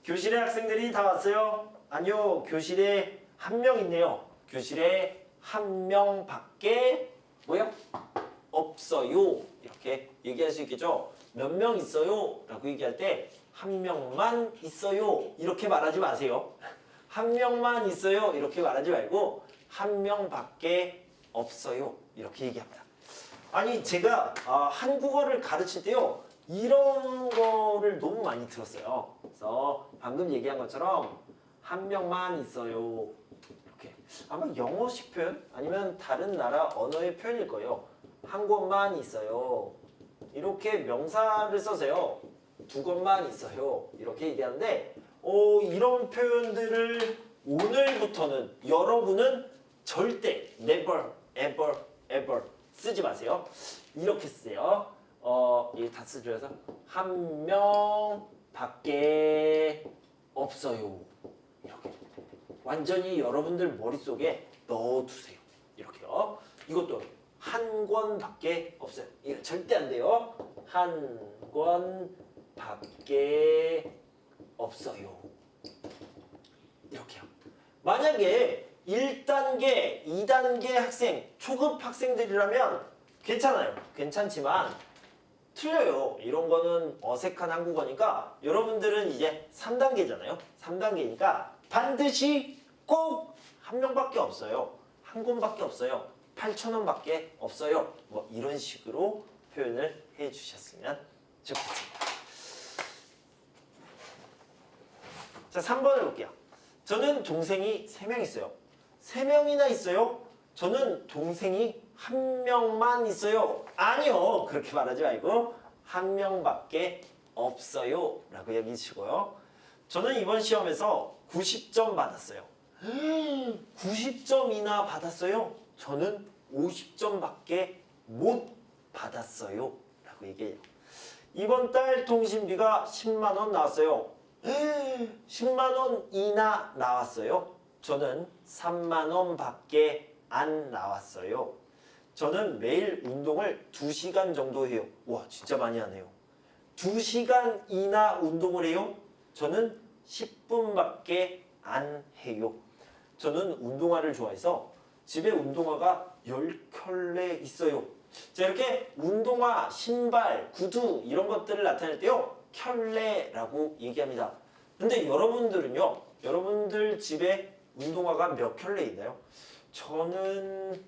교실에 학생들이 다 왔어요? 아니요. 교실에 1명 있네요. 교실에 1명밖에 뭐요? 없어요. 이렇게 얘기할 수 있겠죠? 몇 명 있어요? 라고 얘기할 때 1명만 있어요. 이렇게 말하지 마세요. 1명만 있어요. 이렇게 말하지 말고 1명밖에 없어요. 이렇게 얘기합니다. 아니 제가 한국어를 가르칠 때요. 이런 거를 너무 많이 들었어요. 그래서 방금 얘기한 것처럼 1명만 있어요. 이렇게 아마 영어식 표현 아니면 다른 나라 언어의 표현일 거예요. 한 곳만 있어요. 이렇게 명사를 써서요. 2곳만 있어요. 이렇게 얘기하는데 이런 표현들을 오늘부터는 여러분은 절대 never, ever, ever 쓰지 마세요. 이렇게 쓰세요. 이게 다 쓰줘서 1명밖에 없어요. 이렇게 완전히 여러분들 머릿속에 넣어두세요. 이렇게요. 이것도 한 권밖에 없어요. 이거 절대 안 돼요. 한 권밖에 없어요. 이렇게요. 만약에 1단계, 2단계 학생, 초급 학생들이라면 괜찮아요. 괜찮지만 틀려요. 이런 거는 어색한 한국어니까 여러분들은 이제 3단계잖아요. 3단계니까 반드시 꼭 1명밖에 없어요. 한 권밖에 없어요. 8,000원밖에 없어요. 뭐 이런 식으로 표현을 해주셨으면 좋겠습니다. 자, 3번 해볼게요. 저는 동생이 3명 있어요. 3명이나 있어요? 저는 동생이 1명만 있어요. 아니요. 그렇게 말하지 말고 1명밖에 없어요. 라고 얘기하시고요. 저는 이번 시험에서 90점 받았어요. 90점이나 받았어요? 저는 50점밖에 못 받았어요. 라고 얘기해요. 이번 달 통신비가 10만 원 나왔어요. 10만 원이나 나왔어요. 저는 3만 원밖에 안 나왔어요. 저는 매일 운동을 2시간 정도 해요. 와, 진짜 많이 하네요. 2시간이나 운동을 해요. 저는 10분밖에 안 해요. 저는 운동화를 좋아해서 집에 운동화가 10켤레 있어요. 자, 이렇게 운동화, 신발, 구두 이런 것들을 나타낼 때요. 켤레라고 얘기합니다. 근데 여러분들은요. 여러분들 집에 운동화가 몇 켤레 있나요? 저는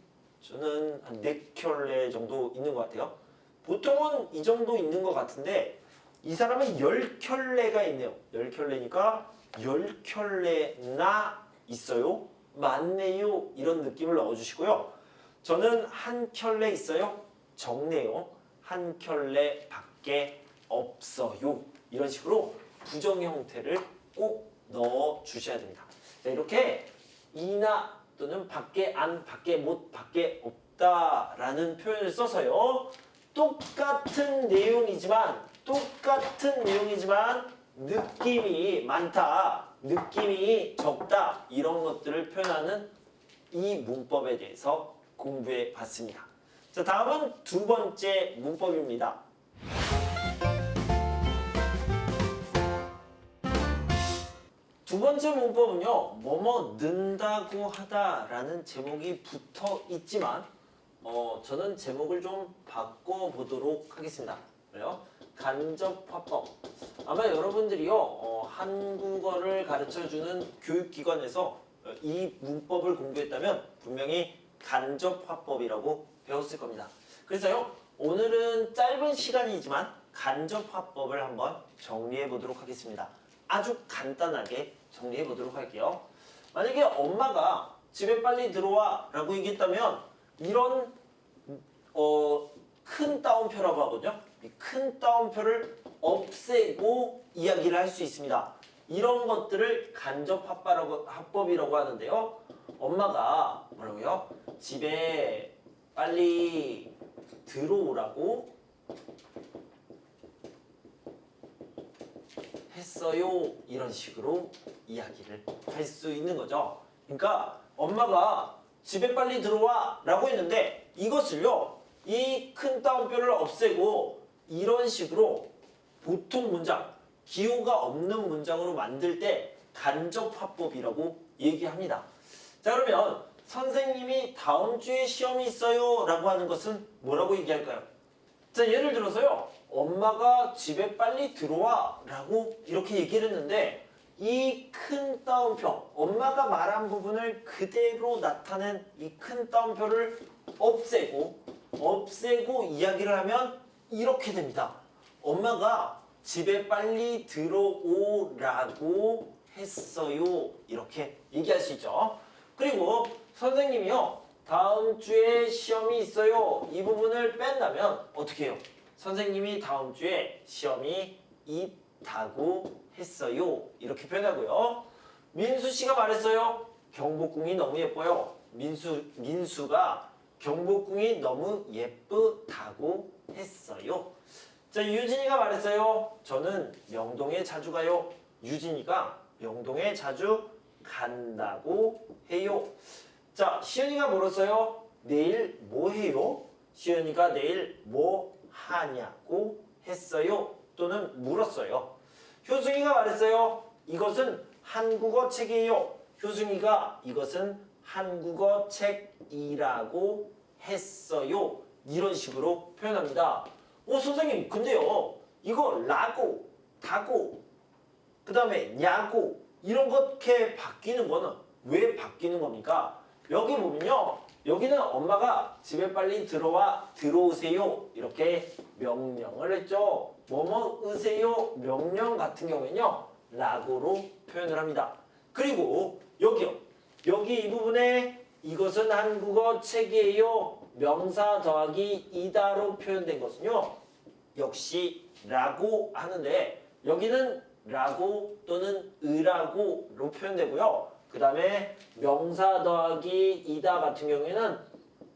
한 4켤레 정도 있는 것 같아요. 보통은 이 정도 있는 것 같은데 이 사람은 10켤레가 있네요. 10켤레니까 10켤레나 있어요. 많네요. 이런 느낌을 넣어주시고요. 저는 한 켤레 있어요. 적네요. 한 켤레밖에 없어요. 이런 식으로 부정 형태를 꼭 넣어주셔야 됩니다. 자, 이렇게 이나 또는 밖에 안, 밖에 못, 밖에 없다라는 표현을 써서요. 똑같은 내용이지만 느낌이 많다, 느낌이 적다 이런 것들을 표현하는 이 문법에 대해서 공부해 봤습니다. 자, 다음은 두 번째 문법입니다. 두 번째 문법은요. 뭐뭐 는다고 하다라는 제목이 붙어 있지만 저는 제목을 좀 바꿔보도록 하겠습니다. 그래요? 간접화법. 아마 여러분들이요 한국어를 가르쳐주는 교육기관에서 이 문법을 공부했다면 분명히 간접화법이라고 배웠을 겁니다. 그래서요 오늘은 짧은 시간이지만 간접화법을 한번 정리해 보도록 하겠습니다. 아주 간단하게 정리해 보도록 할게요. 만약에 엄마가 집에 빨리 들어와 라고 얘기했다면 이런 큰 따옴표라고 하거든요. 이 큰 따옴표를 없애고 이야기를 할 수 있습니다. 이런 것들을 간접합법이라고 하는데요. 엄마가 뭐라고요? 집에 빨리 들어오라고 했어요. 이런 식으로 이야기를 할 수 있는 거죠. 그러니까 엄마가 집에 빨리 들어와 라고 했는데 이것을요. 이 큰 따옴표를 없애고 이런 식으로 보통 문장, 기호가 없는 문장으로 만들 때 간접화법이라고 얘기합니다. 자, 그러면 선생님이 다음 주에 시험이 있어요 라고 하는 것은 뭐라고 얘기할까요? 자, 예를 들어서요. 엄마가 집에 빨리 들어와 라고 이렇게 얘기를 했는데 이 큰 따옴표, 엄마가 말한 부분을 그대로 나타낸 이 큰 따옴표를 없애고 이야기를 하면 이렇게 됩니다. 엄마가 집에 빨리 들어오라고 했어요. 이렇게 얘기할 수 있죠. 그리고 선생님이요. 다음 주에 시험이 있어요. 이 부분을 뺀다면 어떻게 해요? 선생님이 다음 주에 시험이 있다고 했어요. 이렇게 표현하고요. 민수 씨가 말했어요. 경복궁이 너무 예뻐요. 민수가 경복궁이 너무 예쁘다고 했어요. 자, 유진이가 말했어요. 저는 명동에 자주 가요. 유진이가 명동에 자주 간다고 해요. 자, 시연이가 물었어요. 내일 뭐 해요? 시연이가 내일 뭐 하냐고 했어요. 또는 물었어요. 효승이가 말했어요. 이것은 한국어 책이에요. 효승이가 이것은 한국어 책이라고 했어요. 이런 식으로 표현합니다. 선생님, 근데요. 이거 라고, 다고, 그 다음에 야고 이런 것게 바뀌는 거는 왜 바뀌는 겁니까? 여기 보면요. 여기는 엄마가 집에 빨리 들어오세요. 이렇게 명령을 했죠. 뭐뭐 으세요. 명령 같은 경우에는요. 라고로 표현을 합니다. 그리고 여기요. 여기 이 부분에 이것은 한국어 책이에요. 명사 더하기 이다로 표현된 것은요. 역시 라고 하는데 여기는 라고 또는 으라고로 표현되고요. 그 다음에 명사 더하기 이다 같은 경우에는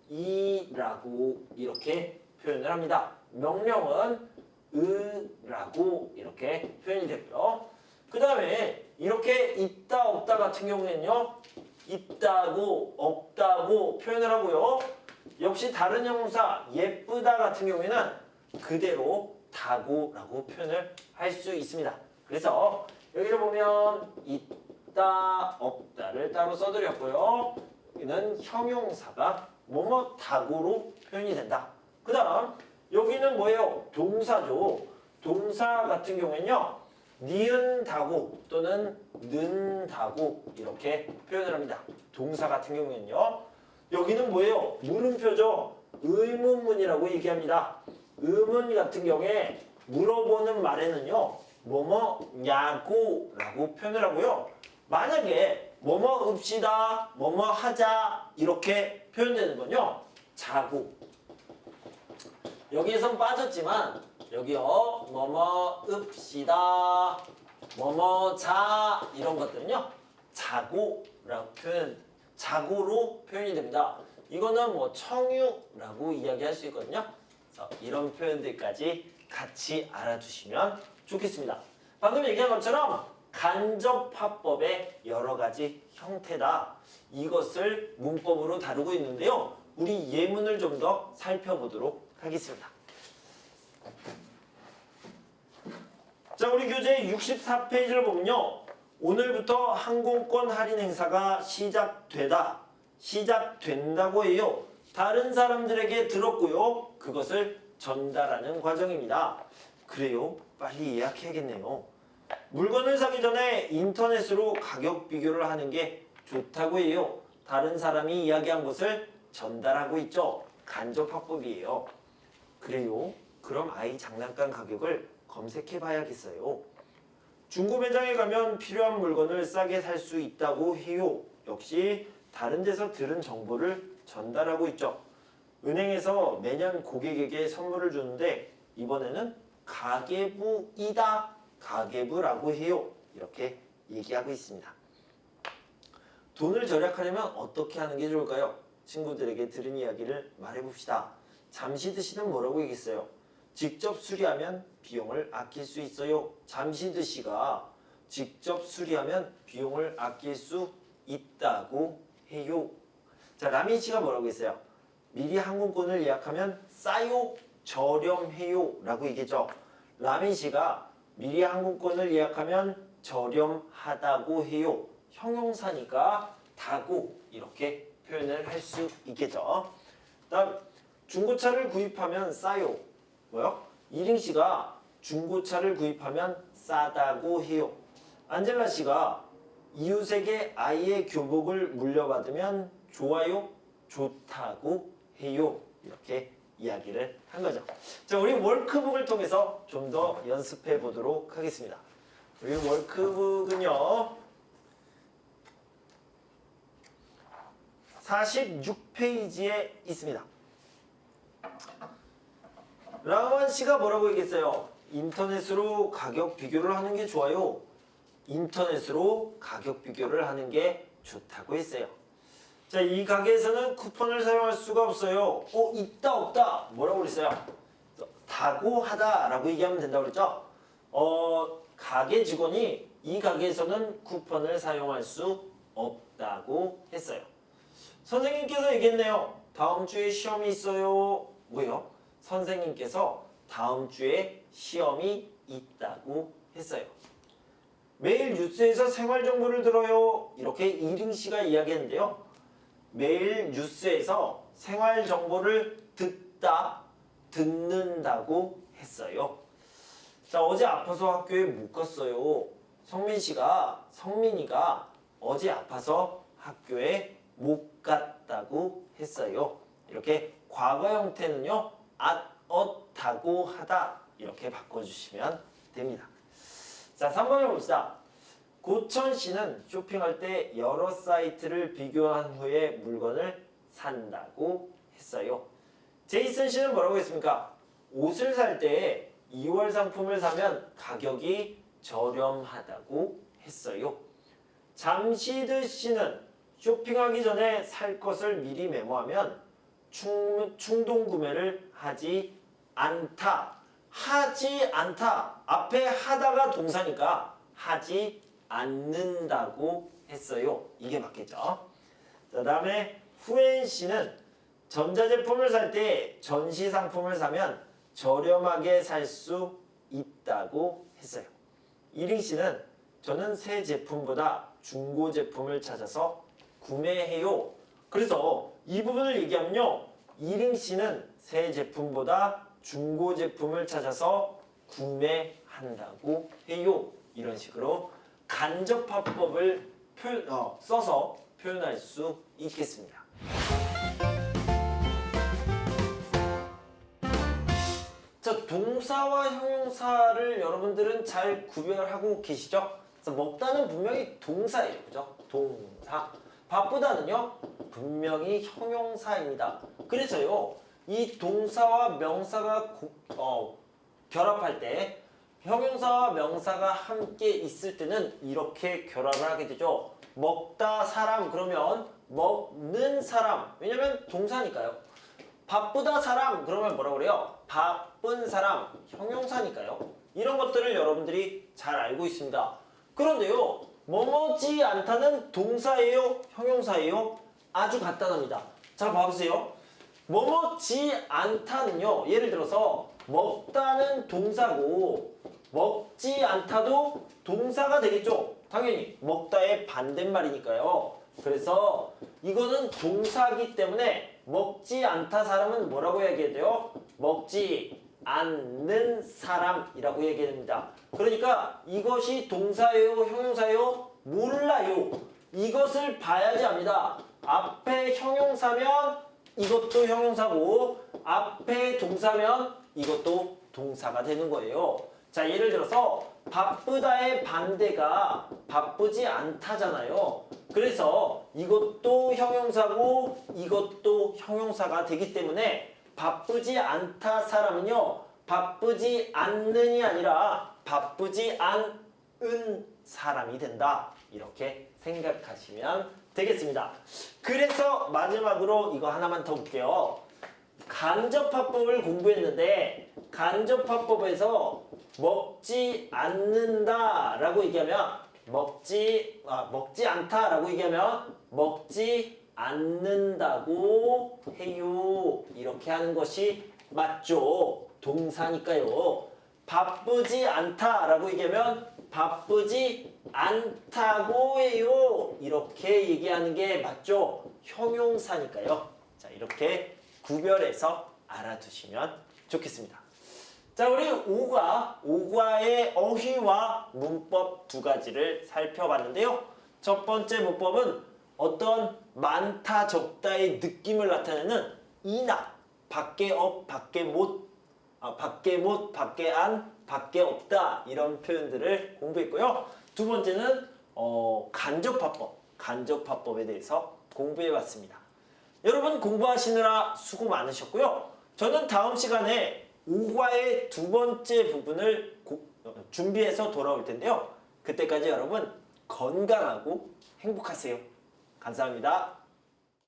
이라고 이렇게 표현을 합니다. 명령은 으라고 이렇게 표현이 되고요. 그 다음에 이렇게 있다 없다 같은 경우에는요. 있다고 없다고 표현을 하고요. 역시 다른 형용사 예쁘다 같은 경우에는 그대로 다고라고 표현을 할 수 있습니다. 그래서 여기를 보면 있다 없다를 따로 써드렸고요. 여기는 형용사가 뭐뭐 다고로 표현이 된다. 그 다음 여기는 뭐예요? 동사죠. 동사 같은 경우에는요. 니은다고 또는 는다고 이렇게 표현을 합니다. 동사 같은 경우에는요. 여기는 뭐예요? 물음표죠. 의문문이라고 얘기합니다. 의문 같은 경우에 물어보는 말에는요. 뭐뭐냐고라고 표현을 하고요. 만약에 뭐뭐 읍시다, 뭐뭐 하자 이렇게 표현되는 건요. 자고. 여기에선 빠졌지만 여기요. 뭐뭐 읍시다, 뭐뭐 자 이런 것들은요. 자고라고 자고로 표현이 됩니다. 이거는 뭐 청유라고 이야기할 수 있거든요. 그래서 이런 표현들까지 같이 알아두시면 좋겠습니다. 방금 얘기한 것처럼 간접화법의 여러 가지 형태다. 이것을 문법으로 다루고 있는데요. 우리 예문을 좀 더 살펴보도록 하겠습니다. 자, 우리 교재 64페이지를 보면요. 오늘부터 항공권 할인 행사가 시작된다고 해요. 다른 사람들에게 들었고요. 그것을 전달하는 과정입니다. 그래요? 빨리 예약해야겠네요. 물건을 사기 전에 인터넷으로 가격 비교를 하는 게 좋다고 해요. 다른 사람이 이야기한 것을 전달하고 있죠. 간접화법이에요. 그래요? 그럼 아이 장난감 가격을 검색해 봐야겠어요. 중고 매장에 가면 필요한 물건을 싸게 살 수 있다고 해요. 역시 다른 데서 들은 정보를 전달하고 있죠. 은행에서 매년 고객에게 선물을 주는데 이번에는 가계부라고 해요. 이렇게 얘기하고 있습니다. 돈을 절약하려면 어떻게 하는 게 좋을까요? 친구들에게 들은 이야기를 말해봅시다. 잠시 드시는 뭐라고 얘기했어요? 직접 수리하면 비용을 아낄 수 있어요. 잠시드 씨가 직접 수리하면 비용을 아낄 수 있다고 해요. 자, 라민 씨가 뭐라고 했어요? 미리 항공권을 예약하면 싸요, 저렴해요 라고 얘기했죠. 라민 씨가 미리 항공권을 예약하면 저렴하다고 해요. 형용사니까 다고 이렇게 표현을 할 수 있겠죠. 다음 중고차를 구입하면 싸요. 뭐요? 이링 씨가 중고차를 구입하면 싸다고 해요. 안젤라 씨가 이웃에게 아이의 교복을 물려받으면 좋아요, 좋다고 해요. 이렇게 이야기를 한 거죠. 자, 우리 월크북을 통해서 좀 더 연습해 보도록 하겠습니다. 우리 월크북은요. 46페이지에 있습니다. 라만 씨가 뭐라고 얘기했어요? 인터넷으로 가격 비교를 하는 게 좋아요. 인터넷으로 가격 비교를 하는 게 좋다고 했어요. 자, 이 가게에서는 쿠폰을 사용할 수가 없어요. 있다 없다 뭐라고 그랬어요? 다고 하다 라고 얘기하면 된다고 그랬죠? 가게 직원이 이 가게에서는 쿠폰을 사용할 수 없다고 했어요. 선생님께서 얘기했네요. 다음 주에 시험이 있어요. 뭐예요? 선생님께서 다음 주에 시험이 있다고 했어요. 매일 뉴스에서 생활 정보를 들어요. 이렇게 이링 씨가 이야기했는데요. 매일 뉴스에서 생활 정보를 듣는다고 했어요. 자, 어제 아파서 학교에 못 갔어요. 성민이가 어제 아파서 학교에 못 갔다고 했어요. 이렇게 과거 형태는요. 다고 하다 이렇게 바꿔주시면 됩니다. 자, 3번을 봅시다. 고천 씨는 쇼핑할 때 여러 사이트를 비교한 후에 물건을 산다고 했어요. 제이슨 씨는 뭐라고 했습니까? 옷을 살 때 2월 상품을 사면 가격이 저렴하다고 했어요. 잠시드 씨는 쇼핑하기 전에 살 것을 미리 메모하면 충동 구매를 하지 않다. 앞에 하다가 동사니까 하지 않는다고 했어요. 이게 맞겠죠? 그 다음에 후엔 씨는 전자제품을 살 때 전시 상품을 사면 저렴하게 살 수 있다고 했어요. 이링 씨는 저는 새 제품보다 중고 제품을 찾아서 구매해요. 그래서 이 부분을 얘기하면요. 이링 씨는 새 제품보다 중고 제품을 찾아서 구매한다고 해요. 이런 식으로 간접화법을 써서 표현할 수 있겠습니다. 자, 동사와 형용사를 여러분들은 잘 구별하고 계시죠? 그래서 먹다는 분명히 동사예요. 그죠? 동사. 바쁘다는요? 분명히 형용사입니다. 그래서요, 이 동사와 명사가 결합할 때 형용사와 명사가 함께 있을 때는 이렇게 결합을 하게 되죠. 먹다 사람 그러면 먹는 사람. 왜냐면 동사니까요. 바쁘다 사람 그러면 뭐라고 그래요? 바쁜 사람 형용사니까요. 이런 것들을 여러분들이 잘 알고 있습니다. 그런데요. 뭐뭐지 않다는 동사예요? 형용사예요? 아주 간단합니다. 자 봐보세요. 뭐뭐지 않다는요. 예를 들어서 먹다는 동사고 먹지 않다도 동사가 되겠죠. 당연히 먹다의 반대말이니까요. 그래서 이거는 동사이기 때문에 먹지 않다 사람은 뭐라고 얘기해야 돼요? 먹지 않는 사람이라고 얘기합니다. 그러니까 이것이 동사예요? 형용사예요? 몰라요. 이것을 봐야지 합니다. 앞에 형용사면 이것도 형용사고 앞에 동사면 이것도 동사가 되는 거예요. 자, 예를 들어서 바쁘다의 반대가 바쁘지 않다잖아요. 그래서 이것도 형용사고 이것도 형용사가 되기 때문에 바쁘지 않다 사람은요. 바쁘지 않는이 아니라 바쁘지 않은 사람이 된다. 이렇게 생각하시면 되겠습니다. 그래서 마지막으로 이거 하나만 더 볼게요. 간접화법을 공부했는데 간접화법에서 먹지 않는다 라고 얘기하면 먹지 않다 라고 얘기하면 먹지 않는다고 해요. 이렇게 하는 것이 맞죠. 동사니까요. 바쁘지 않다 라고 얘기하면 바쁘지 않다고 해요. 이렇게 얘기하는 게 맞죠. 형용사니까요. 자, 이렇게 구별해서 알아두시면 좋겠습니다. 자, 우리 오과의 어휘와 문법 두 가지를 살펴봤는데요. 첫 번째 문법은 어떤 많다, 적다의 느낌을 나타내는 이나, 밖에 없, 밖에 못, 밖에 못, 밖에 안, 밖에 없다 이런 표현들을 공부했고요. 두 번째는 간접화법에 대해서 공부해봤습니다. 여러분 공부하시느라 수고 많으셨고요. 저는 다음 시간에 오과의 두 번째 부분을 준비해서 돌아올 텐데요. 그때까지 여러분 건강하고 행복하세요. 감사합니다.